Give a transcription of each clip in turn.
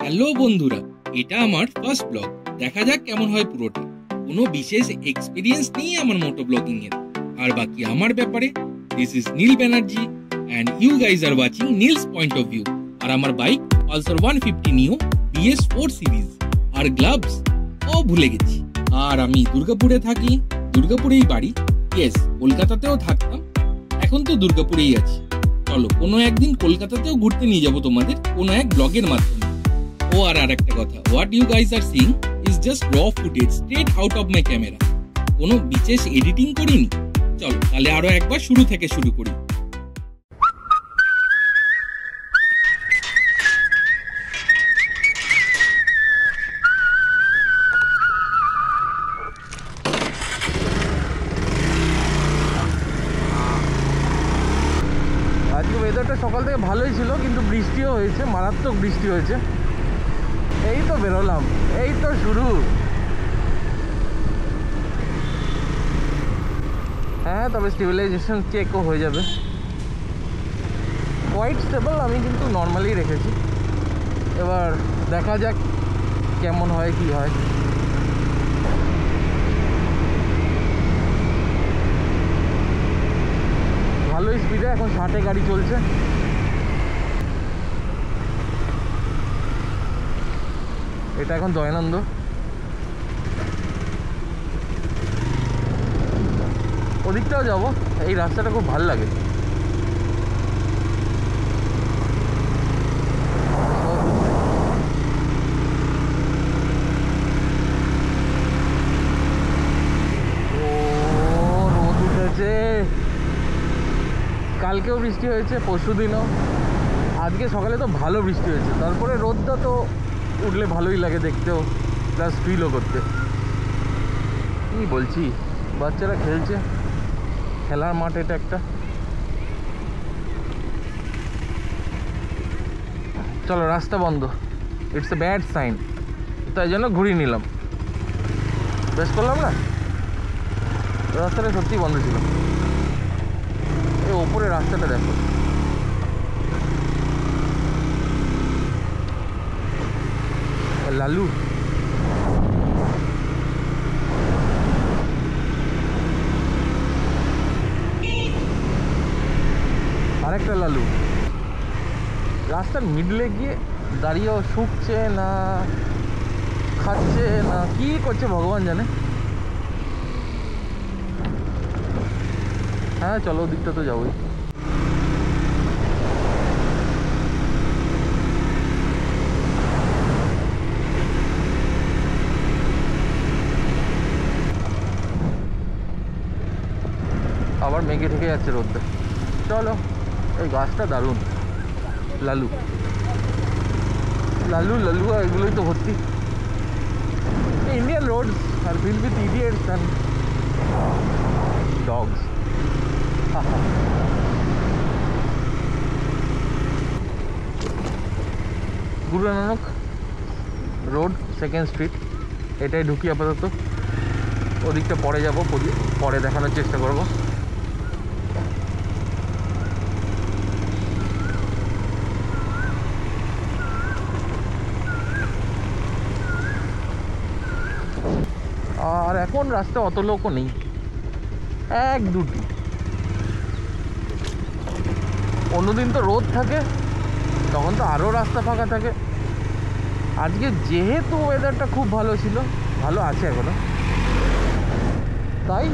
Hello বন্ধুরা, এটা আমার ফার্স্ট ব্লগ। দেখা যাক কেমন হয় পুরোটা। কোনো বিশেষ এক্সপিরিয়েন্স নেই আমার মোটো ব্লগিং এর। আর বাকি আমার ব্যাপারে, this is Neel Banerjee and you guys are watching Neel's point of view. আর আমার বাইক পালসার 150 নিও BS4 সিরিজ। আর গ্লাভস ভুলে গেছি। আর আমি দুর্গাপুরে থাকি, দুর্গাপুরেই বাড়ি। ইয়েস, কলকাতাতেও থাকতাম, এখন তো দুর্গাপুরেই আছি। চলো কোনো একদিন কলকাতাতেও ঘুরতে নিয়ে যাবো তোমাদের কোনো এক ব্লগের মাধ্যমে। আর একটা কথা, what you guys are seeing is just raw footage straight out of my camera. কোনো বিশেষ এডিটিং করিনি। চলো তাহলে আরো একবার শুরু থেকে শুরু করি। আজকে ওয়েদারটা সকাল থেকে ভালোই ছিল, কিন্তু বৃষ্টিও হয়েছে, মারাত্মক বৃষ্টি হয়েছে। এই তো বেরোলাম, এই তো শুরু। হ্যাঁ, তবে স্টেবিলাইজেশন চেকও হয়ে যাবে। কোয়াইট স্টেবল আমি কিন্তু নর্মালি রেখেছি। এবার দেখা যাক কেমন হয় কি হয়। ভালোই স্পিডে এখন 60-এ গাড়ি চলছে। এটা এখন দয়ানন্দ। ওদিকটাও যাবো, এই রাস্তাটা খুব ভালো লাগে। রোদ উঠেছে, কালকেও বৃষ্টি হয়েছে, পরশু দিনও। আজকে সকালে তো ভালো বৃষ্টি হয়েছে, তারপরে রোদটা তো উঠলে ভালোই লাগে দেখতেও, প্লাস ফিলও করতে। কি বলছি, বাচ্চারা খেলছে, খেলার মাঠ এটা একটা। চলো, রাস্তা বন্ধ, ইটস এ ব্যাড সাইন, তাই জন্য ঘুরিয়ে নিলাম। বেশ করলাম না? রাস্তাটা সত্যিই বন্ধ ছিল। এই ওপরে রাস্তাটা দেখো, লালু। আরেকটা লালু রাস্তার মিডলে গিয়ে দাঁড়িয়েও শুকছে না, খাচ্ছে না, কি করছে ভগবান জানে। হ্যাঁ চলো, ওদিকটা তো যাবোই। আবার মেঘে ঢেকে যাচ্ছে রোদটা। চলো, এই গাছটা দারুণ, লালু লালু লালু, এগুলোই তো ভর্তি। Indian Rhodes R filled with idiots and dogs. Guru Nanak road, 2nd street, এটাই ঢুকি আপাতত। ওদিকটা পরে যাবো, পরে দেখানোর চেষ্টা করবো। আর এখন রাস্তা অত লোকও নেই, 1-2টি। অন্যদিন তো রোদ থাকে, তখন তো আরও রাস্তা ফাঁকা থাকে। আজকে যেহেতু ওয়েদারটা খুব ভালো ছিল, ভালো আছে এখনো, তাই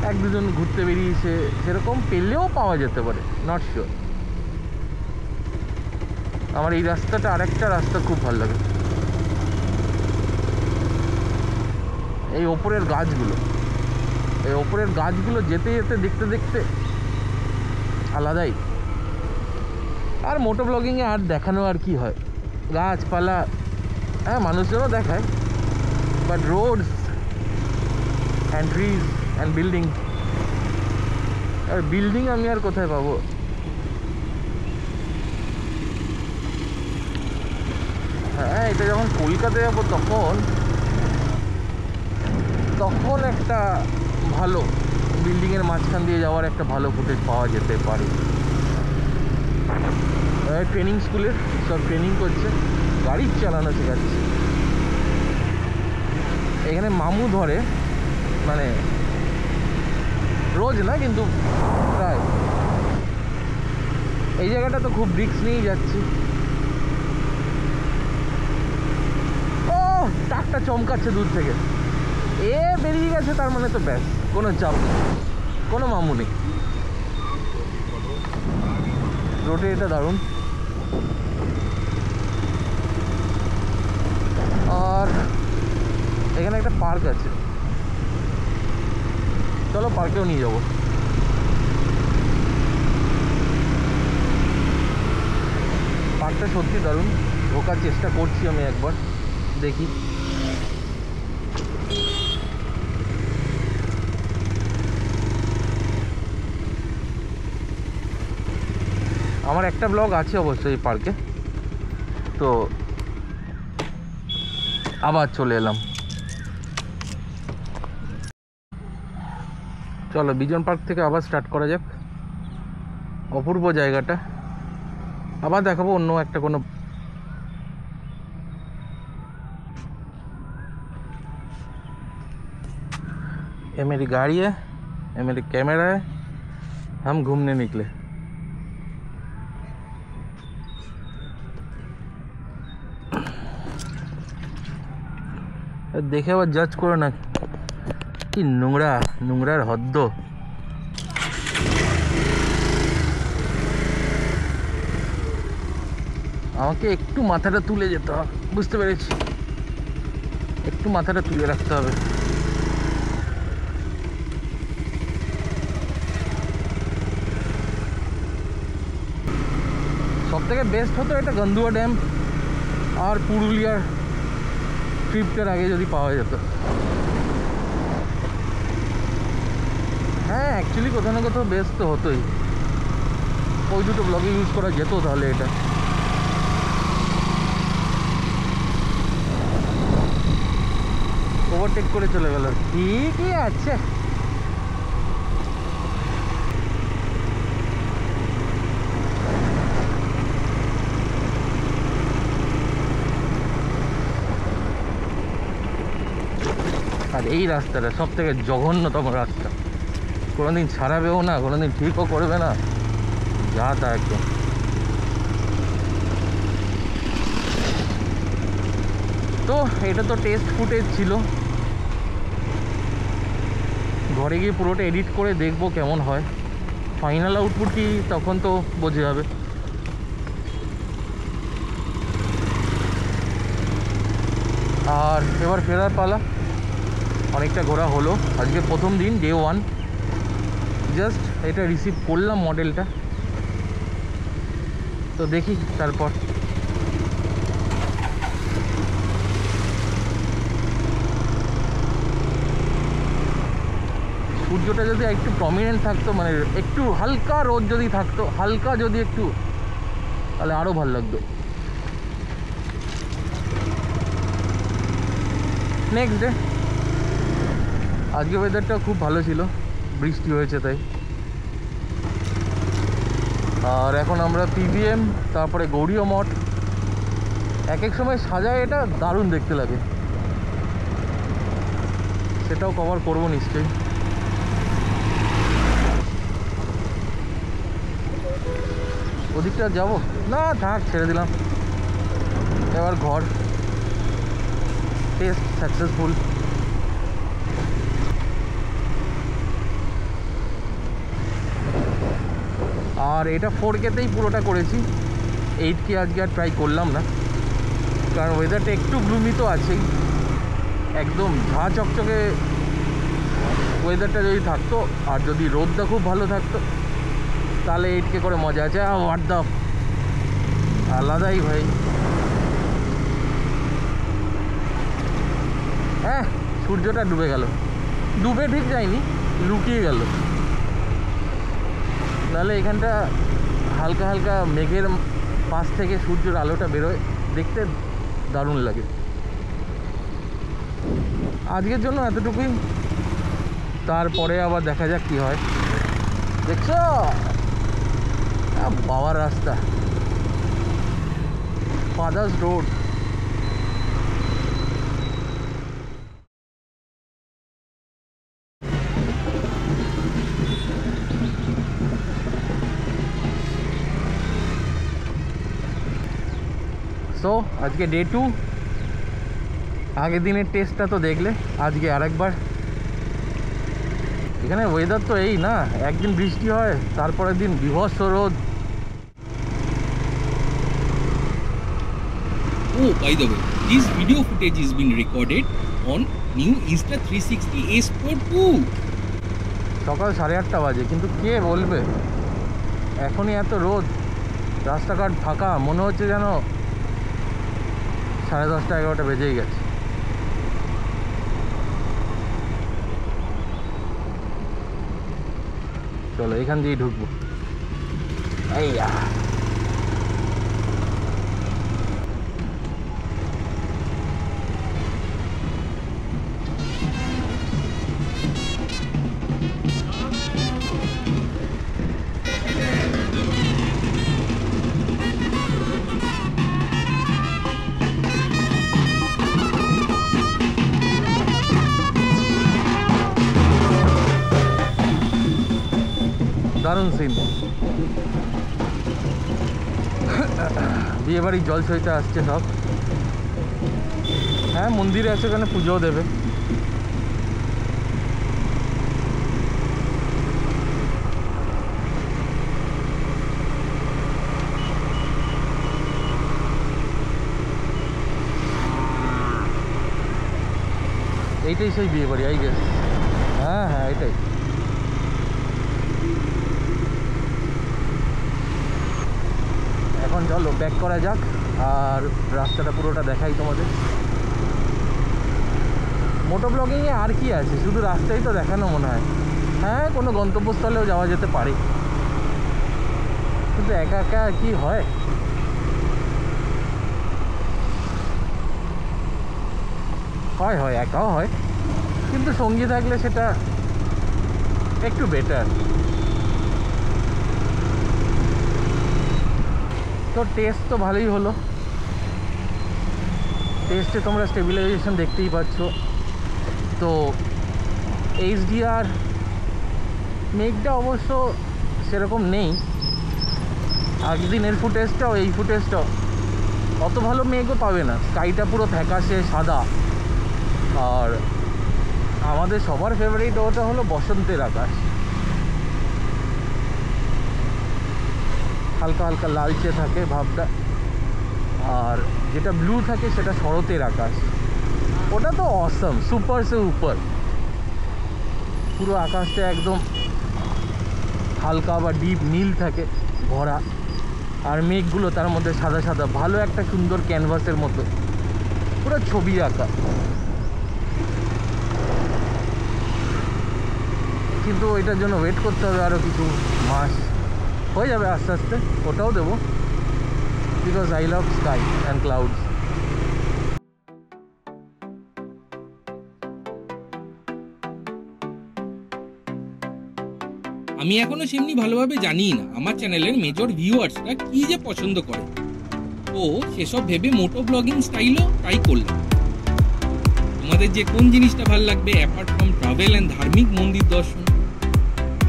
1-2জন ঘুরতে বেরিয়েছে, সেরকম পেলেও পাওয়া যেতে পারে, নট শিওর। আমার এই রাস্তাটা, আরেকটা রাস্তা খুব ভালো লাগে, এই ওপরের গাছগুলো। এই ওপরের গাছগুলো যেতে যেতে দেখতে দেখতে আলাদাই। আর মোটো ব্লগিংয়ে আর দেখানো আর কি হয়, গাছপালা, হ্যাঁ মানুষজনও দেখায়, but roads and trees and building. আর বিল্ডিং আমি আর কোথায় পাবো? হ্যাঁ, এটা যখন কলকাতায় যাবো তখন একটা ভালো বিল্ডিংয়ের মাঝখান দিয়ে যাওয়ার একটা ভালো ফুটেজ পাওয়া যেতে পারে। ট্রেনিং স্কুলের সব ট্রেনিং করছে, গাড়ি চালানো শেখাচ্ছে। এখানে মামু ধরে, মানে রোজ না কিন্তু প্রায়। এই জায়গাটা তো খুব রিস্ক নিয়েই যাচ্ছি। ও ট্রাকটা চমকাচ্ছে দূর থেকে, এ বেরিয়ে গেছে, তার মানে তো ব্যাস, কোনো চাপ নেই, কোনো মামু নেই। রোডে এটা দারুণ। আর এখানে একটা পার্ক আছে, চলো পার্কেও নিয়ে যাবো। পার্কটা সত্যি দারুণ, ঢোকার চেষ্টা করছি আমি একবার, দেখি। আমার একটা ব্লগ আছে অবশ্যই এই পার্কে, তো আবার চলে এলাম। চলো বিজন পার্ক থেকে আবার স্টার্ট করা যাক। অপূর্ব জায়গাটা, আবার দেখাবো অন্য একটা কোনো। ये मेरी गाड़ी है, ये मेरी कैमरा है, हम घूमने निकले। দেখে আবার জাজ করো না, কি নোংরা, নোংরার হদ্দ। আমাকে একটু মাথাটা তুলে যেতে হবে, বুঝতে পেরেছি, একটু মাথাটা তুলে রাখতে হবে। সব থেকে বেস্ট হতো এটা গন্ধুয়া ড্যাম আর পুরুলিয়ার ট্রিপটার আগে যদি পাওয়া যেত। হ্যাঁ অ্যাকচুয়ালি কোথাও না কোথাও বেস্ট তো হতোই, ওই দুটো ব্লগে ইউজ করা যেত তাহলে। এটা ওভারটেক করে চলে গেল, ঠিকই আছে। আর এই রাস্তাটা সব থেকে জঘন্যতম রাস্তা, কোনোদিন ছাড়াবেও না, কোনোদিন ঠিকও করবে না, যা তা একদম। তো এটা তো টেস্ট ফুটেজ ছিল, ঘরে গিয়ে পুরোটা এডিট করে দেখবো কেমন হয়। ফাইনাল আউটপুট কি তখন তো বোঝা যাবে। আর এবার ফেরার পালা, অনেকটা ঘোরা হলো। আজকে প্রথম দিন, ডে 1, জাস্ট এটা রিসিভ করলাম মডেলটা, তো দেখি তারপর। সূর্যটা যদি একটু প্রমিনেন্ট থাকতো, মানে একটু হালকা রোদ যদি থাকতো, হালকা যদি একটু, তাহলে আরও ভালো লাগতো। নেক্সট ডে, আজকে ওয়েদারটা খুব ভালো ছিল, বৃষ্টি হয়েছে তাই। আর এখন আমরা পিভিএম, তারপরে গৌরীয় মঠ, এক এক সময় সাজায়, এটা দারুণ দেখতে লাগে, সেটাও কভার করবো নিশ্চয়ই। ওদিকটা যাবো না, থাক ছেড়ে দিলাম। এবার ঘর, টেস্ট সাকসেসফুল। আর এটা 4K-তেই পুরোটা করেছি, 8K আজকে আর ট্রাই করলাম না, কারণ ওয়েদারটা একটু গ্লুমি তো আছেই। একদম ঝাঁ চকচকে ওয়েদারটা যদি থাকতো, আর যদি রোদটা খুব ভালো থাকতো, তাহলে 8K করে মজা আছে। হোয়াট দ্য, আলাদাই ভাই। হ্যাঁ সূর্যটা ডুবে গেল, ডুবে ঠিক যায়নি, লুকিয়ে গেল। তাহলে এখানটা হালকা হালকা মেঘের পাশ থেকে সূর্যের আলোটা বেরোয়, দেখতে দারুণ লাগে। আজকের জন্য এতটুকুই, তারপরে আবার দেখা যাক কি হয়। দেখছো বাবার রাস্তা, ফাদার্স রোড। সো আজকে ডে 2। আগের দিনের টেস্টটা তো দেখলে, আজকে আরেকবার। এখানে ওয়েদার তো এই না, একদিন বৃষ্টি হয়, তারপরের দিন বিভৎস রোদ। Oh, by the way, this video footage is being recorded on new Insta360 S Pro 2. সকাল 8:30 বাজে, কিন্তু কে বলবে এখনই এত রোদ, রাস্তাঘাট ফাঁকা, মনে হচ্ছে যেন 10:30 11টা বেজেই গেছে। চলো এখান দিয়েই ঢুকবো। এইয়া দারুণ সিন। বিয়ে বাড়ির জল সইতে আসছে সব। হ্যাঁ, মন্দিরে আছে, ওখানে পুজোও দেবে। এইটাই সেই বিয়ে বাড়ি, আই গেস। হ্যাঁ হ্যাঁ, এটাই। এখন চলো ব্যাক করা যাক, আর রাস্তাটা পুরোটা দেখাই তোমাদের। মোটো ব্লগিংয়ে আর কি আছে, শুধু রাস্তাই তো দেখানো মনে হয়। হ্যাঁ, কোনো গন্তব্যস্থলেও যাওয়া যেতে পারে, কিন্তু একা একা কি হয়। হয় হয়, একাও হয়, কিন্তু সঙ্গী থাকলে সেটা একটু বেটার। তো টেস্ট তো ভালোই হলো। টেস্টে তোমরা স্টেবিলাইজেশন দেখতেই পাচ্ছ। তো HDR মেঘটা অবশ্য সেরকম নেই। আগের দিনের ফুটেজটাও এই ফুটেজটাও অত ভালো মেঘও পাবে না, স্কাইটা পুরো ফ্যাকাশে সাদা। আর আমাদের সবার ফেভারিট ওটা হলো বসন্তের আকাশ, হালকা হালকা লালচে থাকে ভাবটা। আর যেটা ব্লু থাকে সেটা শরতের আকাশ, ওটা তো অসম, সুপার সে উপর। পুরো আকাশটা একদম হালকা বা ডিপ নীল থাকে ভরা, আর মেঘগুলো তার মধ্যে সাদা সাদা, ভালো একটা সুন্দর ক্যানভাসের মতো পুরো ছবি আঁকা। কিন্তু এটার জন্য ওয়েট করতে হবে আরও কিছু মাস, হয়ে যাবে আস্তে আস্তে, ওটাও দেবো। Because I love sky and clouds. আমি এখনো সেমনি ভালোভাবে জানি না আমার চ্যানেলের মেজর ভিউয়ার্সরা কি যে পছন্দ করে, তো সেসব ভেবে মোটো ব্লগিং স্টাইলও ট্রাই করলাম। তোমাদের যে কোন জিনিসটা ভালো লাগবে অ্যাপার্ট ফ্রম ট্রাভেল অ্যান্ড ধার্মিক মন্দির দর্শন।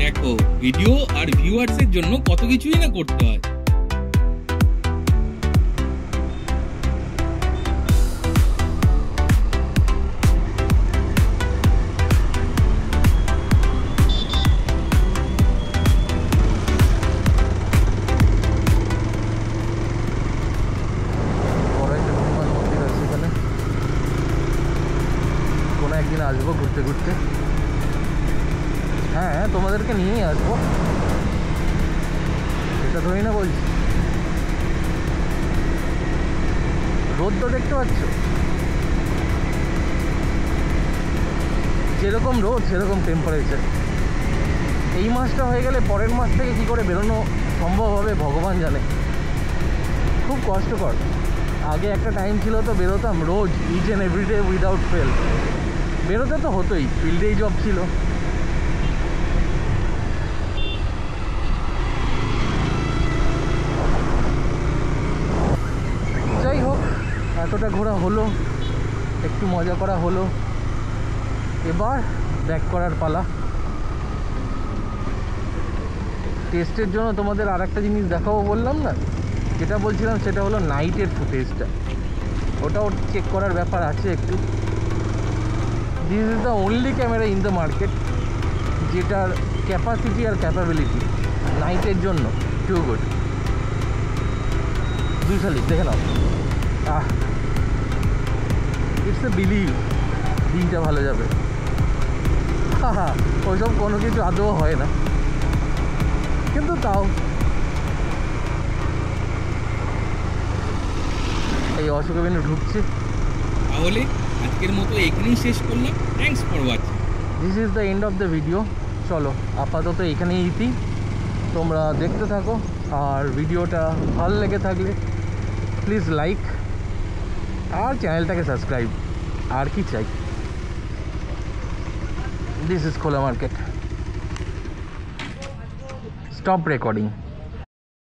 দেখো, ভিডিও আর ভিউয়ার্সের জন্য কত কিছুই না করতে হয়। একদিন আসবো ঘুরতে ঘুরতে। হ্যাঁ, তোমাদেরকে নিয়েই আসবো, এটা ধরেই না বলছি। রোদ তো দেখতে পাচ্ছ, যেরকম রোদ সেরকম টেম্পারেচার। এই মাসটা হয়ে গেলে পরের মাস থেকে কি করে বেরোনো সম্ভব হবে ভগবান জানে, খুব কষ্টকর। আগে একটা টাইম ছিল তো বেরোতাম রোজ, each and everyday without fail. বেরোতে তো হতোই, ফিল্ডেই জব ছিল। যাই হোক, এতটা ঘোরা হলো, একটু মজা করা হলো, এবার ব্যাক করার পালা। টেস্টের জন্য তোমাদের আর একটা জিনিস দেখাবো বললাম না, যেটা বলছিলাম সেটা হলো নাইটের ফুটেজটা, ওটাও চেক করার ব্যাপার আছে একটু। This is the only camera in the market যেটার ক্যাপাসিটি আর ক্যাপাবিলিটি নাইটের জন্য টু গুড। 240 দেখে নাও, ইটস এ বিলিভ দিনটা ভালো যাবে। হ্যাঁ, ওইসব কোনো কিছু আদৌ হয় না, কিন্তু তাও এই অশোক অ্যাভিনিউ ঢুকছে। তাহলে আজকের মতো এখানেই শেষ করলাম। Thanks for watching. This is the end of the video. চলো আপাতত এখানেই ইতি, তোমরা দেখতে থাকো, আর ভিডিওটা ভালো লেগে থাকলে প্লিজ লাইক আর চ্যানেলটাকে সাবস্ক্রাইব। আর কি চাই? দিস ইজ খোলা মার্কেট। Stop recording.